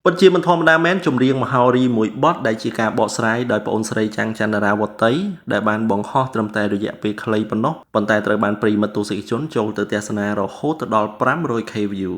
ពិតជាមិនធម្មតាមែនចម្រៀងមហោរីមួយបទដែលជាការបកស្រាយដោយប្អូនស្រីចាំងចន្ទរាវតីដែលបានបង្ហោះត្រឹមតែរយៈពេលខ្លីប៉ុណ្ណោះប៉ុន្តែត្រូវបានប្រិយមិត្តទស្សនិកជនចូលទៅទស្សនារហូតដល់ 500k view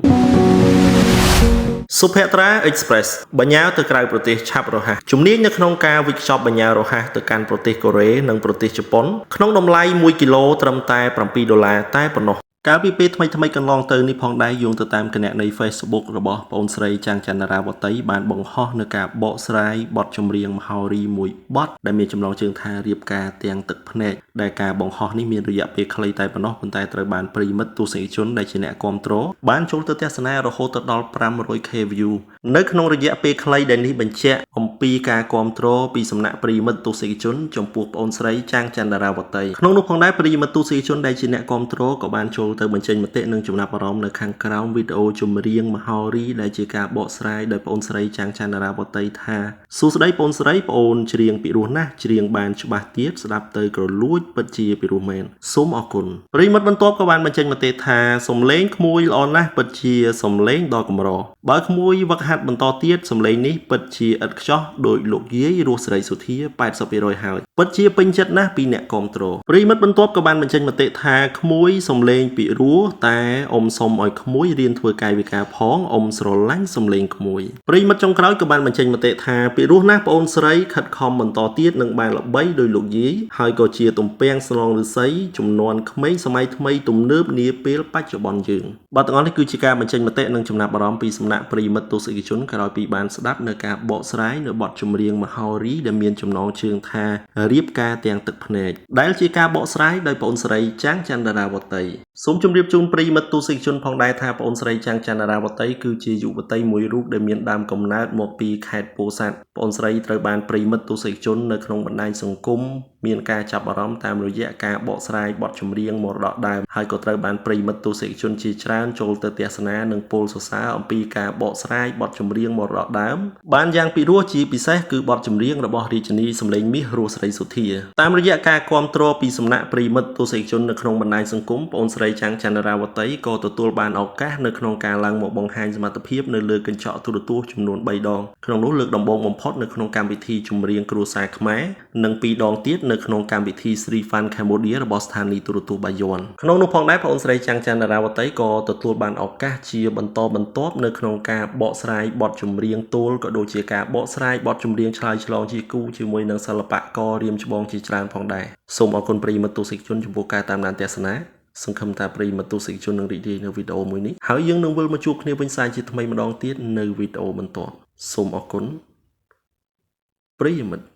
សុភត្រា Express បញ្ញាទៅក្រៅប្រទេសឆាប់រហ័សជំនាញនៅក្នុងការវិខ្ចប់បញ្ញារហ័សទៅកាន់ប្រទេសកូរ៉េនិងប្រទេសជប៉ុនក្នុងតម្លៃ1គីឡូត្រឹមតែ$7តែប៉ុណ្ណោះកាលពីពេលថ្មីកន្លងទៅនេះផងដែរយោងទៅតាមគណនី Facebook របស់ប្អូនស្រីចាំងចន្ទរាវតីបានបង្ហោះនៅការបកស្រាយបទចម្រៀងមហោរីមួយបទដែលមានចំណងជើងថារៀបការទាំងទឹកភ្នែកដែលការបង្ហោះនេះមានរយៈពេលខ្លីតែប៉ុណ្ណោះប៉ុន្តែត្រូវបានប្រិយមិត្តទស្សនិកជនដែលជាអ្នកគាំទ្របានចូលទៅទស្សនារហូតដល់ 500k view នៅក្នុងរយៈពេលខ្លីដែលនេះបញ្ជាក់អំពីការគាំទ្រពីសំណាក់ប្រិយមិត្តទស្សនិកជនចំពោះប្អូនស្រីចាំងចន្ទរាវតីក្នុងនោះផងដែរប្រិយមិត្តទស្សនិកជនដែលជាអ្នកគាំទ្រក៏បានចូលទៅបញ្ចេញមតិនិងចំណាប់អារម្មណ៍នៅខាងក្រោមវីដេអូចម្រៀងមហោរីដែលជាការបកស្រាយដោយប្អូនស្រីចាំងចន្ទរាវតីថាសួស្តីប្អូនស្រីប្អូនច្រៀងពីរោះណាស់ច្រៀងបានច្បាស់ទៀតស្ដាប់ទៅក្រលួចពិតជាពីរោះមែនសូមអរគុណប្រិយមិត្តបន្ទាប់ក៏បានបញ្ចេញមតិថាសំឡេងក្មួយល្អណាស់ពិតជាសំឡេងដ៏កម្របើក្មួយវឹកហាត់បន្តទៀតសំឡេងនេះពិតជាឥតខ្ចោះដោយលោកយាយរស់សេរីសុធា 80% ហើយពិតជាពេញចិត្តណាស់ពីអ្នកគាំទ្រប្រិយមិត្តបន្ទាប់ក៏បានបញ្ចេញមតិថាក្មួយសំឡេងពីរោះតែអ៊ំសុំឲ្យក្មួយរៀនធ្វើកាយវិការផងអ៊ំស្រឡាញ់សំឡេងក្មួយប្រិយមិត្តចុងក្រោយក៏បានបញ្ចេញមតិថាពីរោះណាស់ប្អូនស្រីខិតខំបន្តទៀតនឹងបានល្បីដោយលោកយាយហើយក៏ជាទំពាំងស្នងឫស្សីចំនួនក្មេងសម័យថ្មីទំនើបនាពេលបច្ចុប្បន្នយើងបាទទាំងអស់នេះគឺជាការបញ្ចេញមតិនិងចំណាប់អារម្មណ៍ពីសំណាក់ប្រិយមិត្តទស្សនិកជនក្រោយពីបានស្ដាប់នៅការបកស្រាយនៅបទចម្រៀងមហោរីដែលមានចំណងជើងថារៀបការទាំងទឹកភ្នែកដែលជាការបកស្រាយដោយប្អូនស្រីចាំងចន្ទរាវតីសូមជម្រាបជូនប្រិយមិត្តទស្សនិកជនផងដែរថាប្អូនស្រីចាំងចន្ទរាវតីគឺជាយុវតីមួយរូបដែលមានដើមកំណើតមកពីខេត្តពោធិ៍សាត់ប្អូនស្រីត្រូវបានប្រិយមិត្តទស្សនិកជននៅក្នុងបណ្ដាញសង្គមមានការចាប់អារម្មណ៍តាមរយៈការបកស្រាយបទចម្រៀងមរតកដើមហើយក៏ត្រូវបានប្រិយមិត្តទស្សនិកជនជាច្រើនចូលទៅទស្សនានិងពោលសរសើរអំពីការបកស្រាយបទចម្រៀងមរតកដើមបានយ៉ាងពិរោះជាពិសេសគឺបទចម្រៀងរបស់រាជិនីសម្លេងមាសរស់សេរីសុធាតាមរយៈការគាំទ្រពីសំណាក់ប្រិយមិត្តទស្សនិកជននៅក្នុងបណ្ដាញសង្គមប្អូនស្រីចាំងចន្ទរាវតីក៏ទទួលបានឱកាសនៅក្នុងការឡើងមកបង្ហាញសមត្ថភាពនៅលើកញ្ចក់ទូរទស្សន៍ចំនួន3ដងក្នុងនោះលើកដំបូងបំផុតនៅក្នុងកម្មវិធីចម្រៀងគ្រួសារខ្មែរនិង2ដងទៀតនៅក្នុងកម្មវិធី Sri Fun Cambodia របស់ស្ថានីយ៍ទូរទស្សន៍បាយ័នក្នុងនោះផងដែរប្អូនស្រីចាំងចន្ទរាវតីក៏ទទួលបានឱកាសជាបន្តបន្ទាប់នៅក្នុងការបកស្រាយបទចម្រៀងទោលក៏ដូចជាការបកស្រាយបទចម្រៀងឆ្លើយឆ្លងជាគូជាមួយនឹងសិល្បកររៀមច្បងជាច្រើនផងដែរសូមអរគុណប្រិយមិត្តទស្សនិកជនចំពោះការតាមដានទស្សនាសង្ឃឹមថាប្រិយមិត្តទស្សនិកជននឹងរីករាយនៅវីដេអូមួយនេះហើយយើងនឹងវិលមកជួបគ្នាវិញសាជាថ្មីម្ដងទៀតនៅវីដេអូបន្ទាប់សូមអរគុណប្រិយមិត្ត